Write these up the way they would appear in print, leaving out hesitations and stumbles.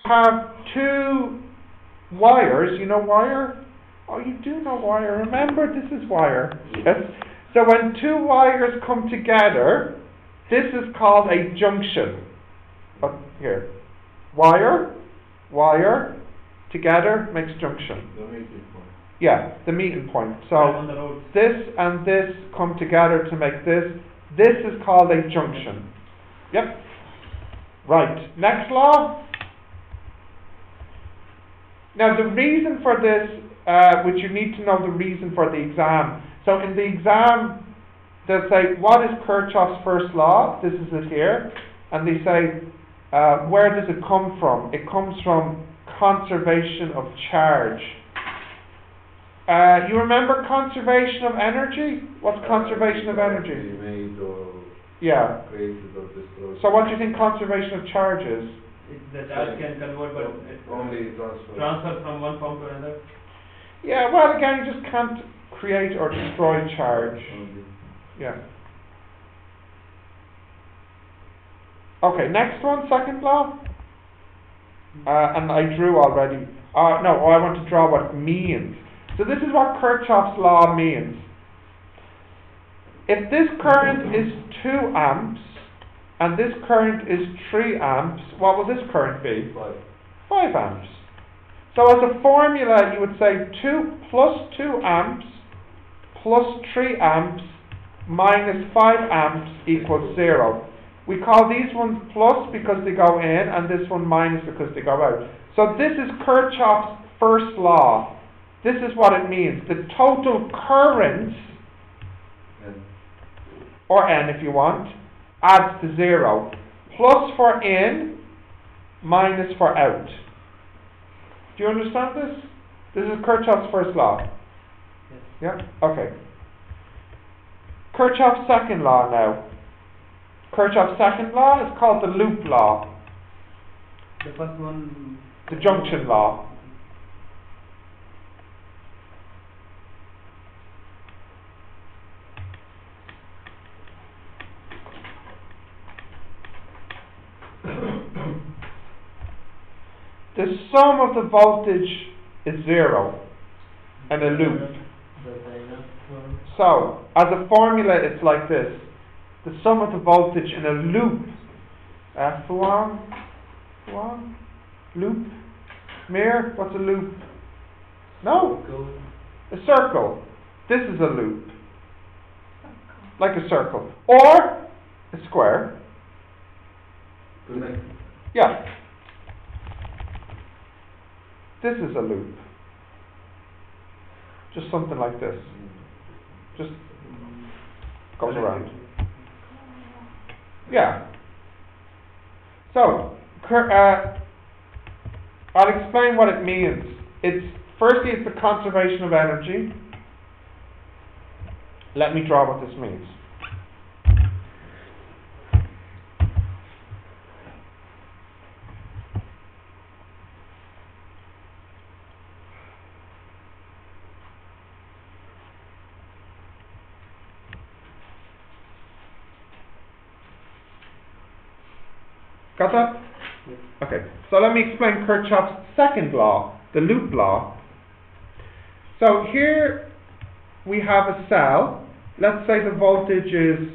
have two wires. You know wire? Oh, you do know wire. Remember, this is wire. Yes. So when two wires come together, this is called a junction. Here. Wire, wire, together makes junction. The meeting point. Yeah, the meeting point. So this and this come together to make this. This is called a junction. Yep. Right. Next law. Now the reason for this, which you need to know the reason for the exam. So in the exam, they'll say, what is Kirchoff's first law? This is it here. And they say, where does it come from? It comes from conservation of charge. You remember conservation of energy? What's conservation of energy? Made or yeah. created or destroyed. So what do you think conservation of charge is? The charge can convert, but it only transfer from one form to another. Yeah, well again, you just can't create or destroy charge. Yeah. Okay, next one, second law. And I drew already. I want to draw what it means. So this is what Kirchoff's law means. If this current is 2 amps, and this current is 3 amps, what will this current be? 5 amps. So as a formula, you would say 2 plus 2 amps plus 3 amps minus 5 amps equals 0. We call these ones plus because they go in, and this one minus because they go out. So this is Kirchoff's first law. This is what it means. The total current, or N if you want, adds to 0. Plus for in, minus for out. Do you understand this? This is Kirchoff's first law. Yes. Yeah? Okay. Kirchoff's second law now. Kirchoff's second law is called the loop law. The first one... The junction law. The sum of the voltage is 0 in a loop. So, as a formula, it's like this. The sum of the voltage in a loop. Fuang? Loop? Mir? What's a loop? No? A circle. This is a loop. Like a circle. Or a square. Yeah. This is a loop. Just something like this. Just goes around. Yeah. So, I'll explain what it means. Firstly, it's the conservation of energy. Let me draw what this means. Got that? Yes. Okay, so let me explain Kirchoff's second law, the loop law. So here we have a cell. Let's say the voltage is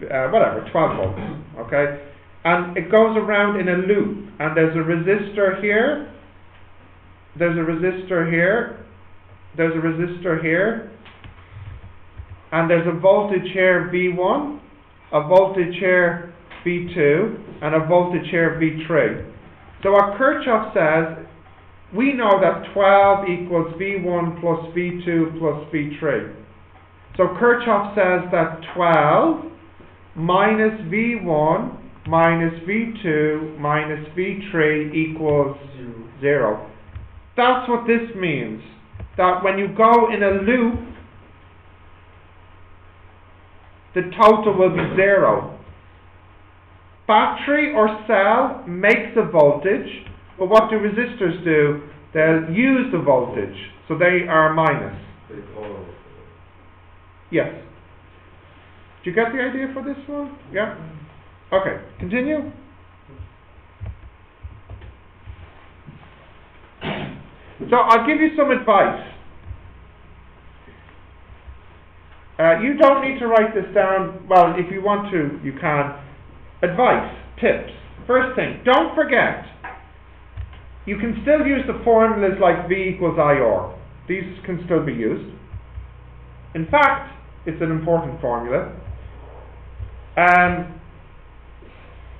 12 volts, okay? And it goes around in a loop, and there's a resistor here, there's a resistor here, there's a resistor here, and there's a voltage here V1, a voltage here V2, and a voltage here V3. So what Kirchoff says, we know that 12 equals V1 plus V2 plus V3. So Kirchoff says that 12 minus V1 minus V2 minus V3 equals 0. That's what this means. That when you go in a loop, the total will be 0. Battery or cell makes a voltage, but what do resistors do? They'll use the voltage, so they are minus. Yes. Do you get the idea for this one? Yeah? Okay, continue. So I'll give you some advice. You don't need to write this down. Well, if you want to, you can. Advice, tips. First thing, don't forget, you can still use the formulas like V equals IR. These can still be used. In fact, it's an important formula.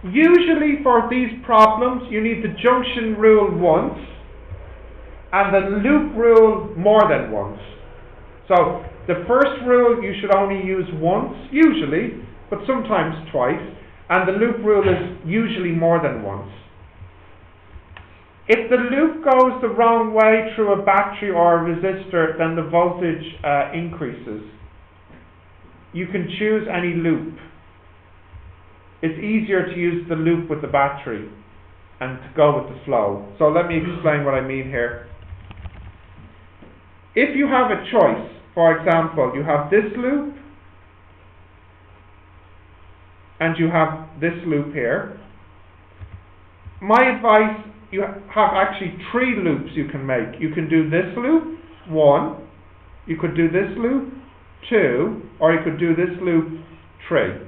Usually for these problems, you need the junction rule once and the loop rule more than once. So the first rule you should only use once, usually, but sometimes twice, and the loop rule is usually more than once. If the loop goes the wrong way through a battery or a resistor, then the voltage increases. You can choose any loop. It's easier to use the loop with the battery and to go with the flow. So let me explain what I mean here. If you have a choice, for example, you have this loop and you have this loop here. My advice, you have actually 3 loops you can make. You can do this loop, 1. You could do this loop, 2. Or you could do this loop, 3.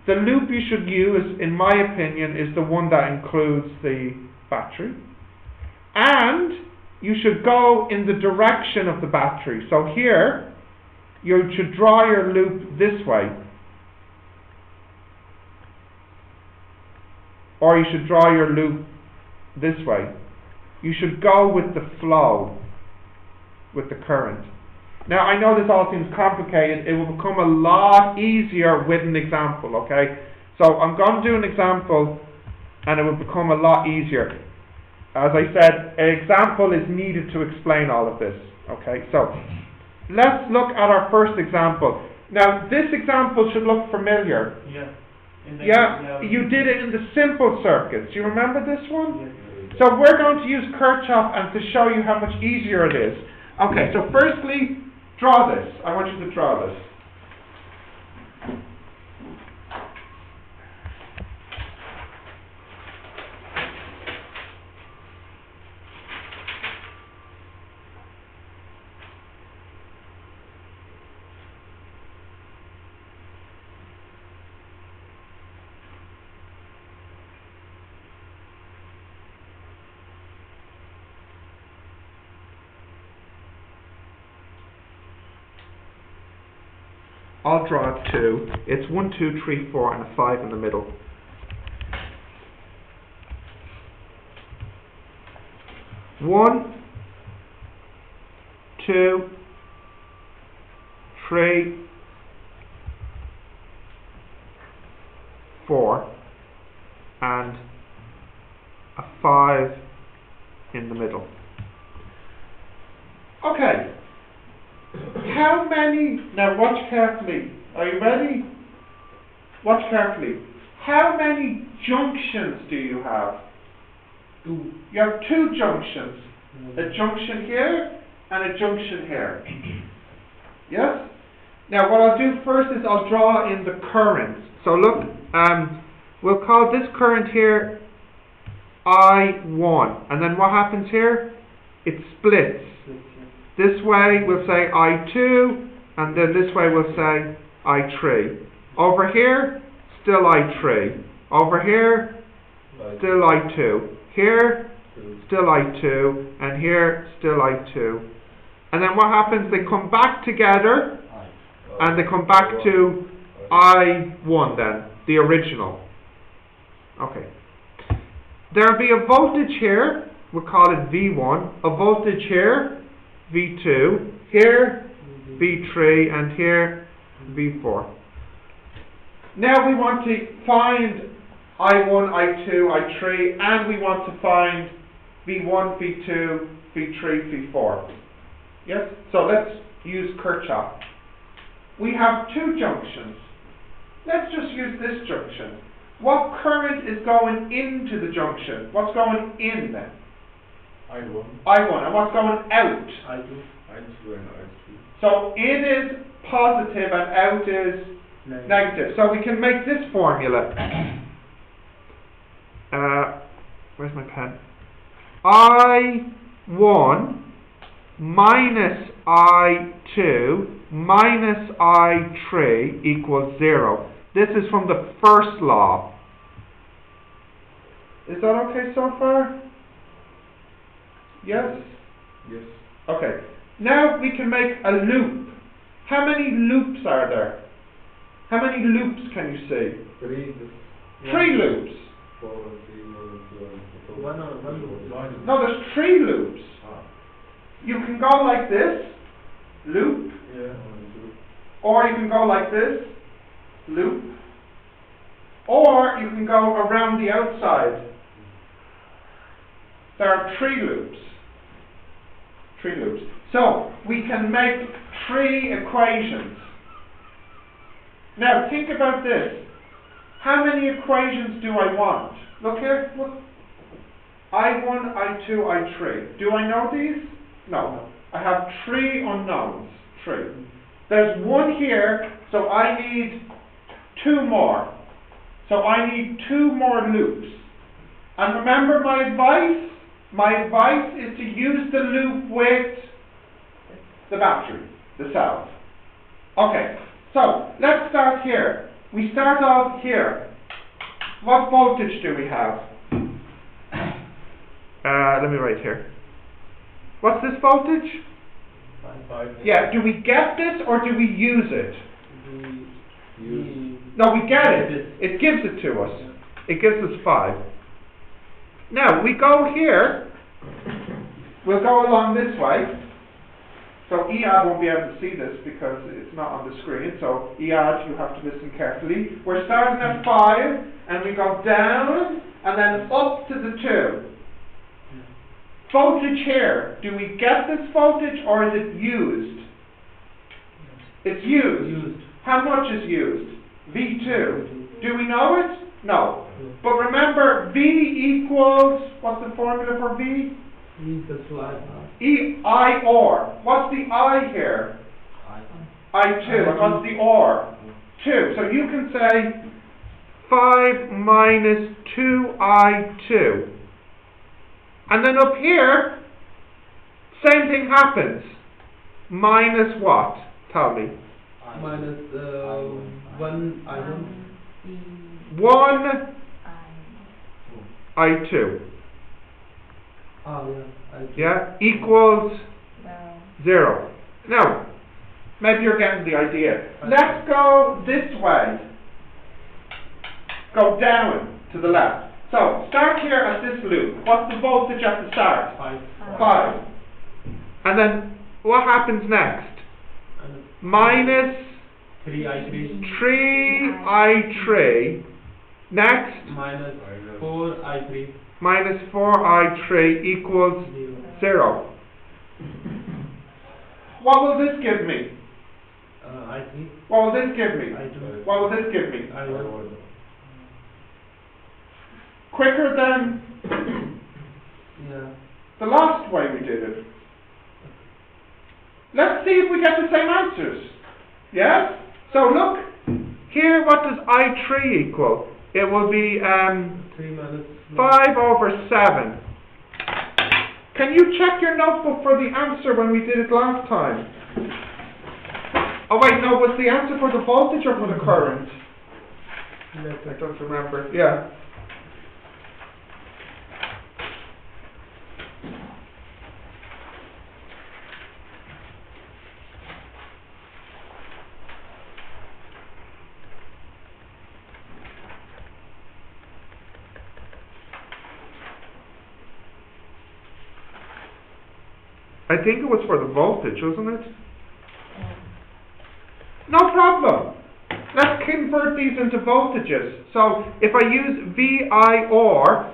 The loop you should use, in my opinion, is the one that includes the battery. And you should go in the direction of the battery. So here, you should draw your loop this way. Or you should draw your loop this way. You should go with the flow, with the current. Now, I know this all seems complicated. It will become a lot easier with an example, okay? So I'm going to do an example and it will become a lot easier. As I said, an example is needed to explain all of this, okay? So let's look at our first example. Now, this example should look familiar. Yeah. You did it in the simple circuits. You remember this one? Yes. So we're going to use Kirchoff and to show you how much easier it is. Okay, so firstly, draw this. I want you to draw this. I'll draw 2. It's 1, 2, 3, 4, and a 5 in the middle. One, 2, 3, 4, and a 5 in the middle. Okay. How many, now watch carefully, are you ready? Watch carefully. How many junctions do you have? 2. You have 2 junctions. A junction here and a junction here. Yes? Now what I'll do first is I'll draw in the current. So look, we'll call this current here I1. And then what happens here? It splits. This way we'll say I2, and then this way we'll say I3. Over here, still I3. Over here, still I2. Here, still I2. And here, still I2. And then what happens? They come back together, and they come back to I1 then, the original. Okay. There'll be a voltage here, we'll call it V1. A voltage here, V2, here V3, and here V4. Now we want to find I1, I2, I3, and we want to find V1, V2, V3, V4. Yes? So let's use Kirchoff. We have 2 junctions. Let's just use this junction. What current is going into the junction? What's going in then? I1. I1. And what's going out? I2. I2 and I3. So in is positive and out is negative. So we can make this formula. Where's my pen? 1 minus I2 minus I3 equals 0. This is from the first law. Is that okay so far? Yes? Yes. Okay. Now we can make a loop. How many loops are there? How many loops can you see? 3. 3 loops. 4 and 3, 1 and 2 and 4. One loop. No, there's 3 loops. You can go like this, loop, Yeah. 1 and 2. or you can go like this, loop, or you can go around the outside. There are 3 loops. 3 loops. So, we can make 3 equations. Now, think about this. How many equations do I want? Look here, look. I1, I2, I3. Do I know these? No. I have 3 unknowns. 3. There's 1 here, so I need 2 more. So I need 2 more loops. And remember my advice? My advice is to use the loop with the battery, the cell. Okay, so let's start here. We start off here. What voltage do we have? Let me write here. What's this voltage? 5. Yeah, do we get this or do we use it? Use. No, we get it. It gives it to us. It gives us 5. Now, we go here. We'll go along this way. So EAD won't be able to see this because it's not on the screen. So EAD, you have to listen carefully. We're starting at 5 and we go down and then up to the 2. Voltage here. Do we get this voltage or is it used? It's used. How much is used? V2. Do we know it? No. But remember, V equals, what's the formula for V? E equals to I or. What's the I here? I2. And what's the or? 2. So you can say 5 minus 2I2. And then up here, same thing happens. Minus what? Tell me. minus 1 I1. 1 I2. Yeah, equals 0. Now, maybe you're getting the idea. Let's go this way. Go down to the left. So, start here at this loop. What's the voltage at the start? 5. And then, what happens next? Minus 3I3. Next? Minus 4I3. Minus 4I3 equals 0. What will this give me? I3. What will this give me? I2. What will this give me? I1. Quicker than the last way we did it. Let's see if we get the same answers. Yes? So look, here what does I3 equal? It will be 3 minus 5 over 7. Can you check your notebook for the answer when we did it last time? Oh wait, no, was the answer for the voltage or for the current? I don't remember. Yeah. I think it was for the voltage, wasn't it? No problem. Let's convert these into voltages. So if I use VI or,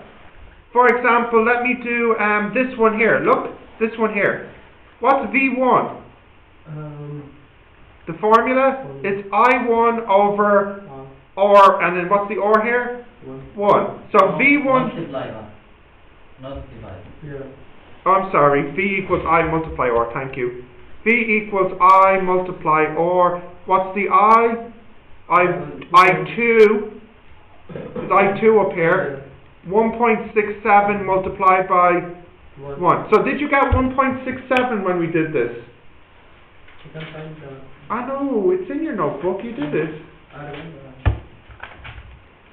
for example, let me do this one here. Look, this one here. What's V1? The formula? It's I1 over or, and then what's the or here? 1. So V1... Multiply, not divide. Oh, I'm sorry, V equals I multiply or, thank you. V equals I multiply or, what's the I? I2, is I2 up here. 1.67 multiplied by 1. 1. So did you get 1.67 when we did this? You can find I know, it's in your notebook, you did it. I remember.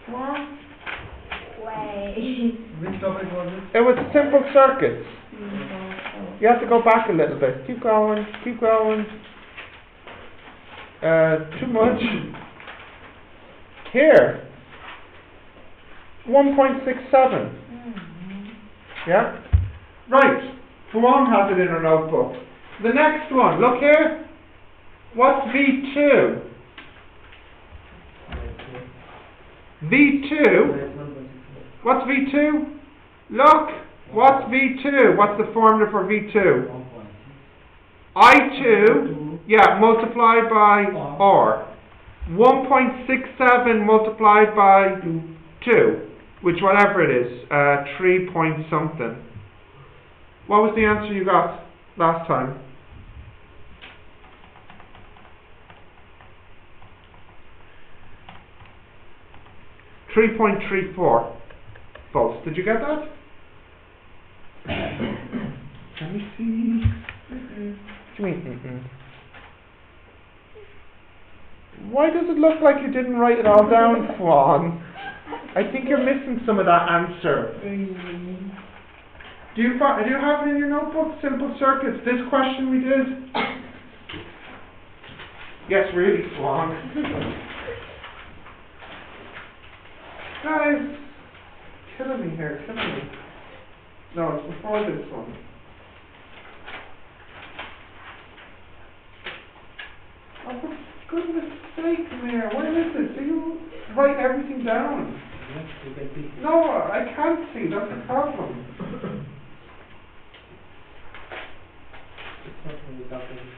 What? Wait. Which topic was it? It was simple circuits. You have to go back a little bit. Keep going, keep going. Too much. Here. 1.67. Yeah? Right. Fuan has it in her notebook. The next one, look here. What's V2? V2? What's V2? Look. What's V2? What's the formula for V2? 1.6. I2, yeah, multiplied by R. 1.67 multiplied by 2, which whatever it is, 3 point something. What was the answer you got last time? .34 volts. Did you get that? Let me see. What do you mean? Why does it look like you didn't write it all down, Swan? I think you're missing some of that answer. Do you have it in your notebook? Simple circuits. This question we did. Yes, really, Swan. Guys, killing me here, killing me. No, it's before this one. Oh, for goodness sake, Mayor, what is this? Do you write everything down? Yes, you can see. No, I can't see, that's the problem. It's not really happening.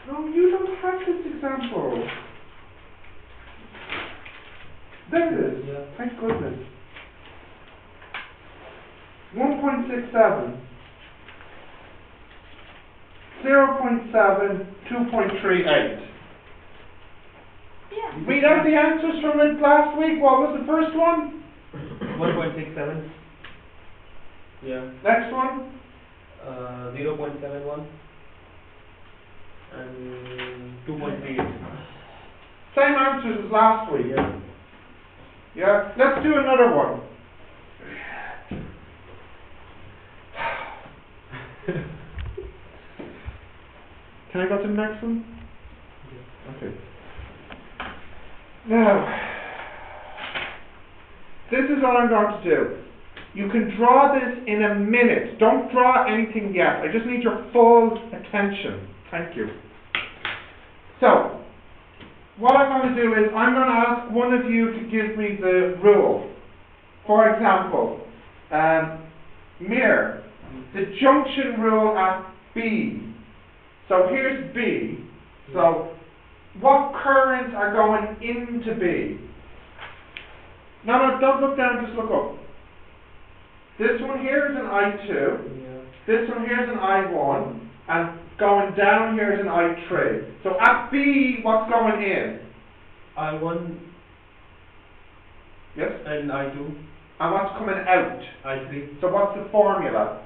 No, you don't have this example. There it is. Yeah. Thank goodness. 1.67. 0.7, 2.38. Yeah. Read out the answers from it last week. What was the first one? 1.67. Yeah. Next one? 0.71 and 2.38. Same answers as last week. Yeah. Yeah? Let's do another one. Can I go to the next one? Okay. Now, this is what I'm going to do. You can draw this in a minute. Don't draw anything yet. I just need your full attention. Thank you. So, what I'm going to do is I'm going to ask one of you to give me the rule. For example, Mir, the junction rule at B. So here's B. So what currents are going into B? No, don't look down, just look up. This one here is an I2. Yeah. This one here is an I1. And going down here is an I3. So at B, what's going in? I1 Yes? and I2, And what's coming out? I3. So what's the formula?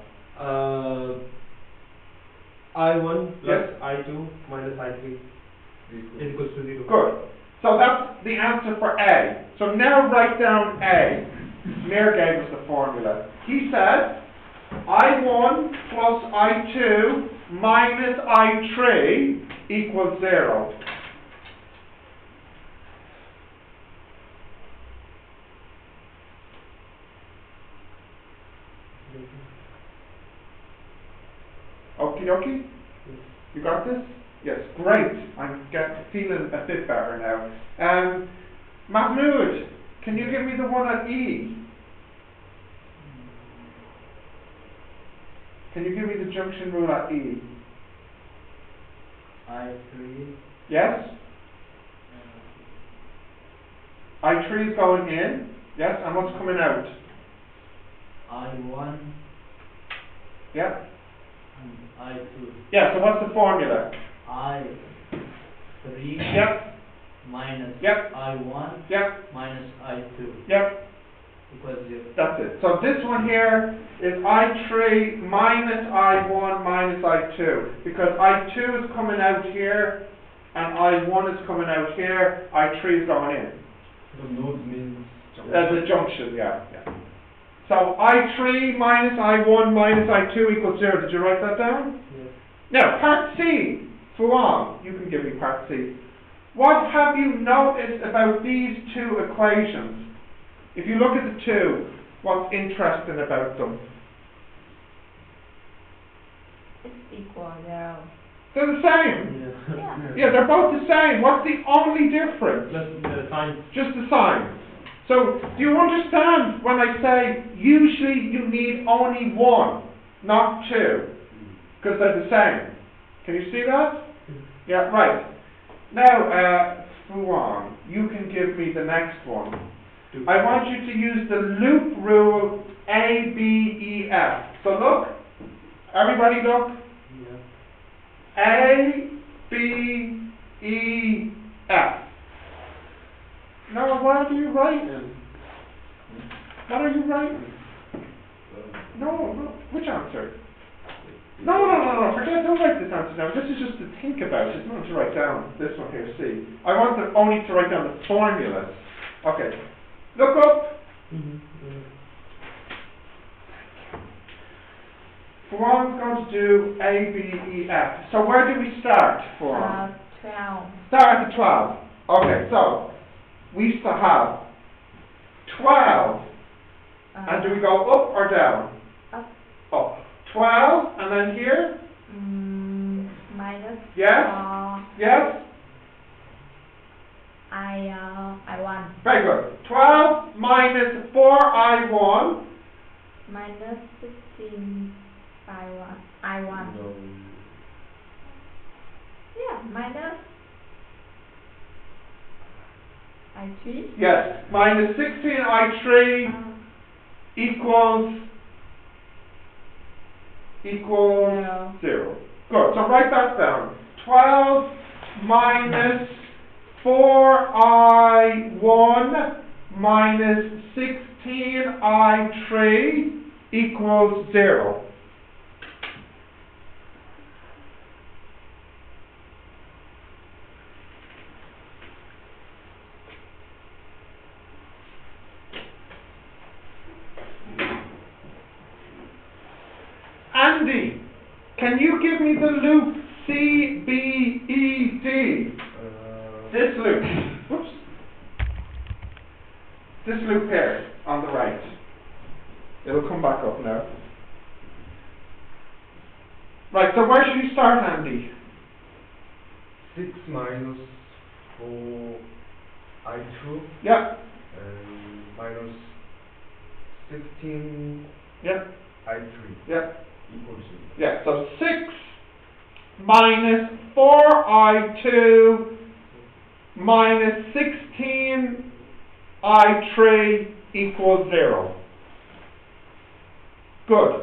I1 plus Yes. I2 minus I3 is equals to 0. Good. So that's the answer for A. So now write down A. Mir gave us the formula. He said I1 plus I2 minus I3 equals 0. Okie dokie? You got this? Yes, great. I'm feeling a bit better now. Mahmoud, can you give me the one at E? Can you give me the junction rule at E? I3. Yes? I3 is going in. Yes, and what's coming out? I1 Yeah? and I2. Yeah, so what's the formula? I3 Yep, minus Yep. I1 yep, minus I2. yep. Equals 0. That's it. So this one here is I3 minus I1 minus I2. Because I2 is coming out here and I1 is coming out here, I3 is going in. The node means. As a junction, yeah. So I3 minus I1 minus I2 equals 0. Did you write that down? Yes. Now, part C. Fuan, you can give me part C. What have you noticed about these two equations? If you look at the two, what's interesting about them? It's equal 0. They're the same. Yeah. Yeah, they're both the same. What's the only difference? Just the sign. Just the sign. So, do you understand when I say usually you need only one, not two? Because they're the same. Can you see that? Yeah, right. Now, Fuan, you can give me the next one. I want you to use the loop rule A, B, E, F. So look, everybody look. Yeah. A, B, E, F. Now, what are you writing? What are you writing? No, which answer? No, forget, don't write this answer down. This is just to think about. It's not to write down. This one here, C. I want only to write down the formulas. Okay, look up. Fuan's going to do A, B, E, F. So where do we start, Fuan? 12. Start at the 12. Okay, so we used to have 12. And do we go up or down? Up. Up. 12, and then here? Minus. Yes? Yes? I1. Very good. 12 minus 4I1. Minus 16 I1. No. Yeah, minus I3. Yes, minus 16I3 equals 0. Good, so write that down. 12 minus 4I1 minus 16I3 equals 0. Andy, can you give me the loop CBED? This loop. Whoops. This loop here on the right. It'll come back up now. Right, so where should you start, Andy? 6 minus 4 I2 Yeah. minus 16 Yeah. I3 Yeah. equals 0. Yeah, so 6 minus 4I2 minus 16I3 equals 0. Good.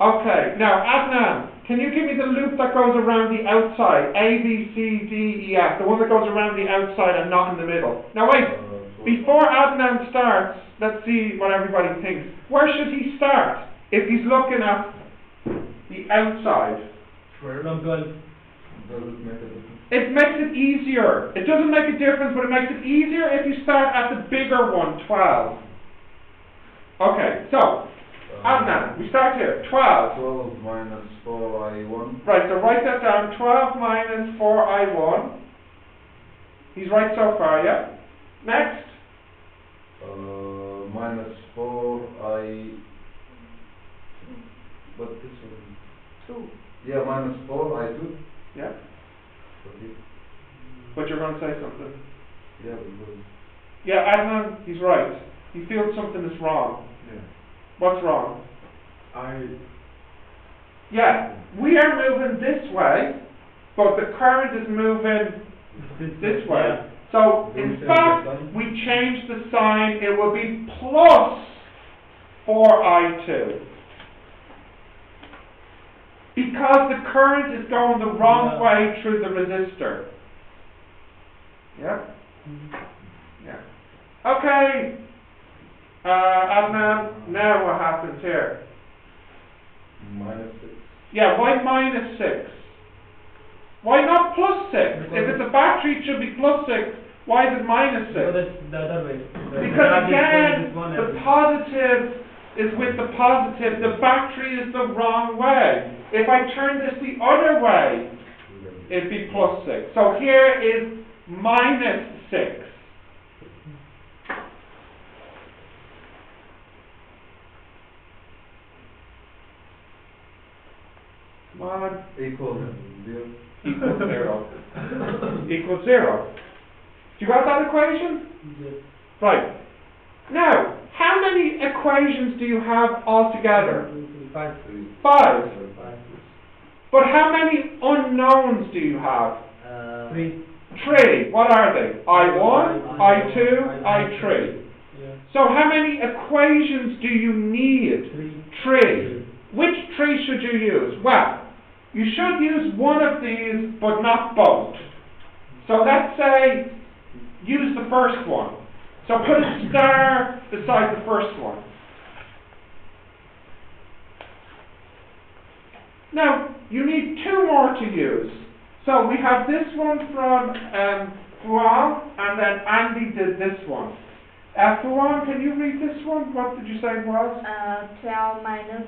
Okay, now Adnan, can you give me the loop that goes around the outside? A, B, C, D, E, F. The one that goes around the outside and not in the middle. Now wait, before Adnan starts, let's see what everybody thinks. Where should he start if he's looking at the outside? Doesn't make a difference. It makes it easier. It doesn't make a difference, but it makes it easier if you start at the bigger one, 12. Okay, so, Adnan, we start here, 12. 12 minus 4I1. Right, so write that down, 12 minus 4I1. He's right so far, yeah? Next. Minus 4I. What this one? 2. Yeah, minus 4I2. Yeah, Okay. but you're going to say something. Yeah, because. Yeah, Adnan, he's right. He feels something is wrong. Yeah. What's wrong? Yeah, we are moving this way, but the current is moving this way. So, in fact, we change the sign. It will be plus 4I2. Because the current is going the wrong way through the resistor. Yeah? Yeah. Okay. Adnan, now what happens here? Minus 6. Yeah, why minus 6? Why not plus 6? If it's a battery, it should be plus 6. Why is it minus 6? So that's the other way. Because again, the positive is with the positive. The battery is the wrong way. If I turn this the other way, it'd be plus 6. So here is minus 6. Come on. Equal 0. Equals 0. Equals 0. You got that equation? Yes. Right. Now, how many equations do you have altogether? 5. 5. 5. But how many unknowns do you have? 3. 3. What are they? I1, I2, I3. Yeah. So how many equations do you need? 3. 3. Which 3 should you use? Well, you should use one of these, but not both. So let's say, use the first one. So put a star beside the first one. Now, you need 2 more to use. So we have this one from Fuan, and then Andy did this one. Fuan, can you read this one? What did you say it was? 12 minus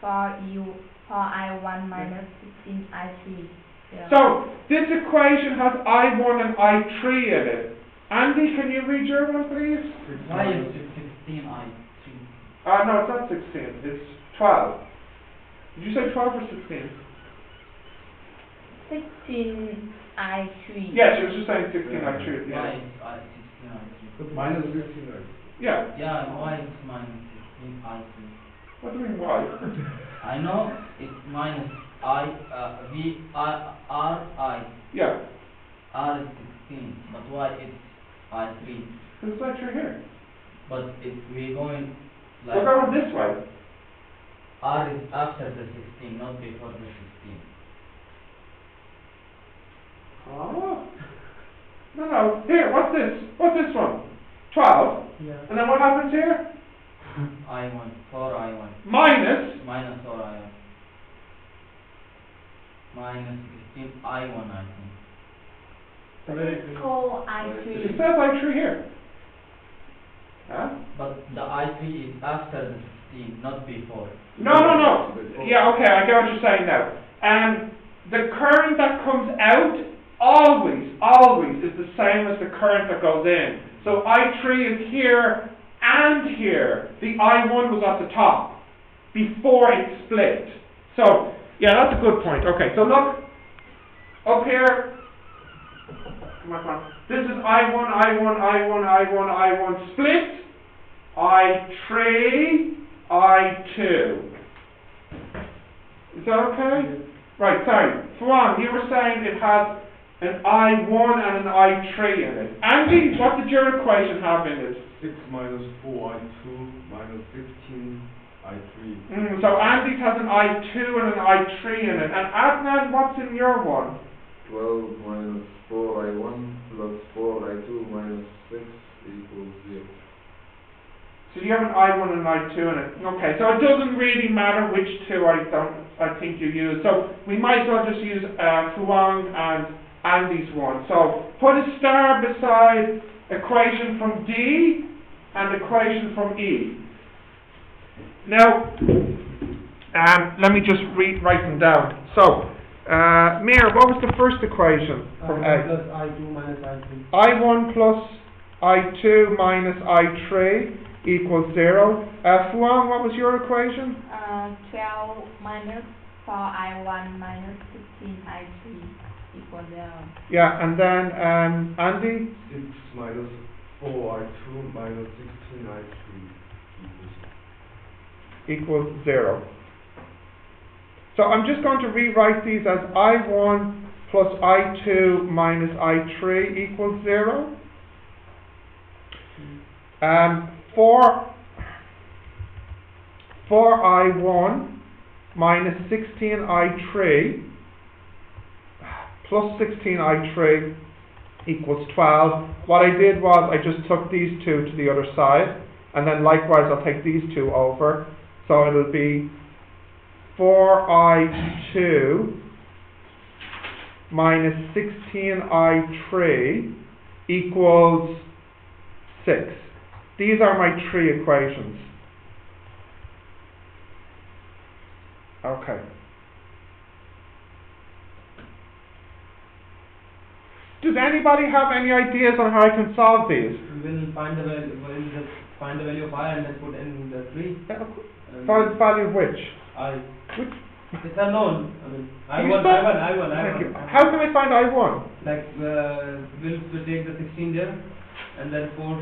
4I1 minus 16I3. Yeah. So, this equation has I1 and I3 in it. Andy, can you read your one, please? Why is it 16 I3? No, it's not 16. It's 12. Did you say 12 or 16? 16I3. Yes, you were just saying 16 I3 at the Why end. is 16 I3? Minus 16. Yeah. Yeah, why is minus 16 I3? What do you mean, why? I know it's minus R. Yeah. R is 16, but why it's I3? Because it's I3 here. But if we're going like We're going this way. R is after the 16, not before the 16. Oh. No. Here, what's this? What's this one? 12. Yeah. And then what happens here? I1, 4I1. Minus. Minus 4I1. Minus 16 I1, I think. It's called It I3. says I3 here. Huh? But the I3 is after the 16, not before. No. Yeah, okay, I get what you're saying now. The current that comes out always is the same as the current that goes in. So I3 is here and here. The I1 was at the top before it split. So, yeah, that's a good point. Okay, so look, up here, come on. This is I1 split, I3, I2. Is that okay? Right, sorry. Fuan, you were saying it has an I1 and an I3 in it. Andy, what did your equation have in it? 6 minus 4 I2 minus 16 I3. So Andy's has an I2 and an I3 in it. And Adnan, what's in your one? 12 minus 4 I1 plus 4 I2 minus 6 equals 0. So you have an I1 and an I2 in it. Okay, so it doesn't really matter which two I think you use. So we might as well just use Fuang and Andy's one. So put a star beside equation from D and equation from E. Now, let me just write them down. So, Mir, what was the first equation from A? Plus I2 minus I3. I1 plus I2 minus I3 equals 0. Fuang, what was your equation? 12 minus 4I1 minus 16I3 equals 0. Yeah, and then Andy? 6 minus 4 I2 minus 16 I3 Equals 0. So I'm just going to rewrite these as I1 plus I2 minus I3 equals 0. For I1 minus 16I3 plus 16I3 equals 12. What I did was I just took these two to the other side, And then likewise I'll take these two over. So it'll be 4i2 minus 16i3 equals 6. These are my three equations. Okay. Does anybody have any ideas on how I can solve these? We'll find the value. We'll just find the value of I and then put in the 3. Find the value of which? I. Which? It's unknown. I mean, You I1. Thank you. How can I find I1? Like we'll take the 16 there, and then 4.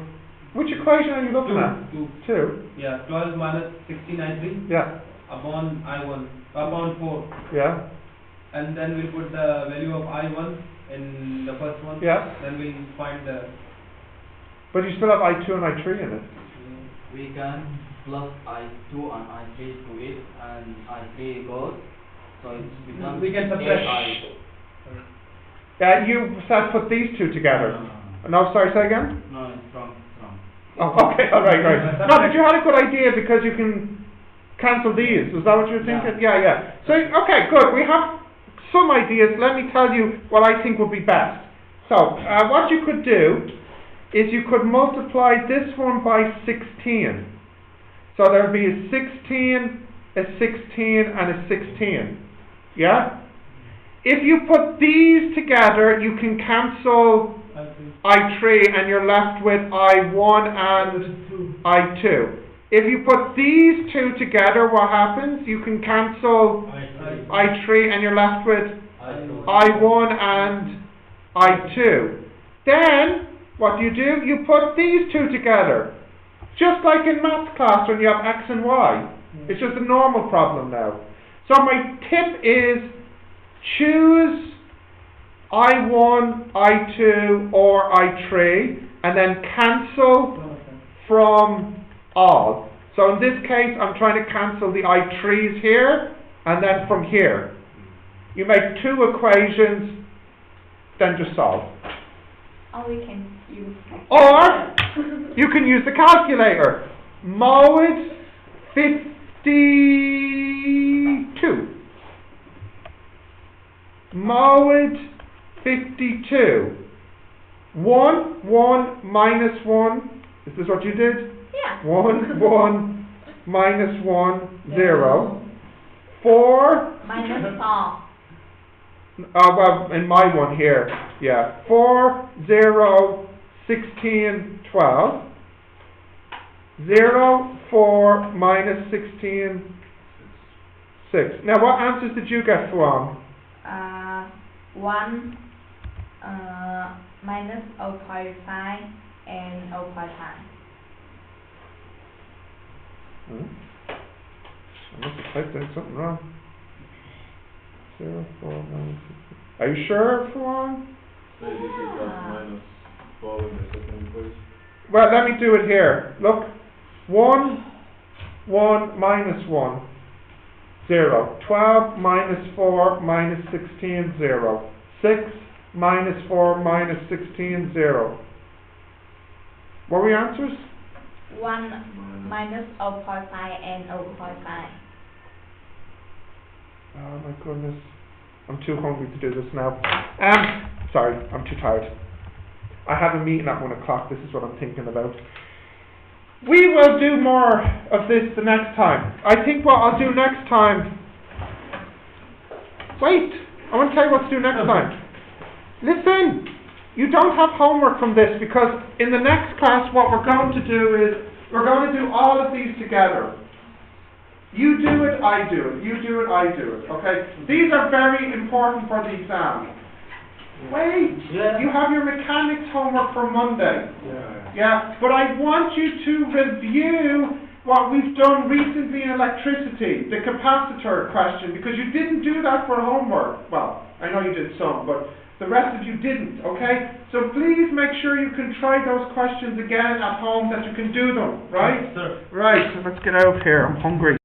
Which equation are you looking at? 2. 2. Yeah, 12 minus 16i3 Yeah. upon I1 upon 4, Yeah. and then we'll put the value of I1 in the first one. Yeah. Then we'll find the. But you still have I2 and I3 in it. We can plus I2 and I3 to it, and I3 goes, so it's becomes We can subtract. 8i. You said put these two together. No, sorry, say again? No, it's wrong. Oh, okay, alright, right. No, but you had a good idea because you can cancel these. Was that what you were thinking? Yeah. So, okay, good. We have some ideas. Let me tell you what I think would be best. So, what you could do is you could multiply this one by 16. So there would be a 16, a 16, and a 16. Yeah? If you put these together, you can cancel I3 and you're left with I1 and I2. If you put these two together, what happens? You can cancel I3 and you're left with I1 and I2. Then, what do? You put these two together. Just like in maths class when you have X and Y. It's just a normal problem now. So my tip is choose I1, I2 or I3 and then cancel from all. So in this case I'm trying to cancel the I3s here and then from here. You make two equations, then just solve. Or we can use. Or you can use the calculator. Mode 52. Mode 52. 1, 1, minus 1. Is this what you did? Yeah. 1, 1, minus 1, 0. 4. Minus 4. Well, in my one here, yeah. 4, 0, 16, 12. 0, 4, minus 16, 6. Now, what answers did you get, Fuan? 1 minus 0.5 and 0.5. I must have typed in something wrong. 0, 4, minus 16. Are you sure, Fuan? So this is minus 4 in the second equation. Well, let me do it here. Look. 1, 1, minus 1. 0. 12 minus 4 minus 16, 0. 6 minus 4 minus 16, 0. What were your answers? 1 minus 0.5 and 0.5. Oh my goodness. I'm too hungry to do this now. Sorry, I'm too tired. I have a meeting at 1 o'clock. This is what I'm thinking about. We will do more of this the next time. I think what I'll do next time... Wait! I want to tell you what to do next time. Listen! You don't have homework from this because in the next class what we're going to do is we're going to do all of these together. You do it, I do it. You do it, I do it. Okay? These are very important for the exam. Wait! Yeah. You have your mechanics homework for Monday. Yeah. Yeah, but I want you to review what we've done recently in electricity, the capacitor question, because you didn't do that for homework. Well, I know you did some, but the rest of you didn't, okay? So please make sure you can try those questions again at home, that you can do them, right? Sir. Right, so let's get out of here, I'm hungry.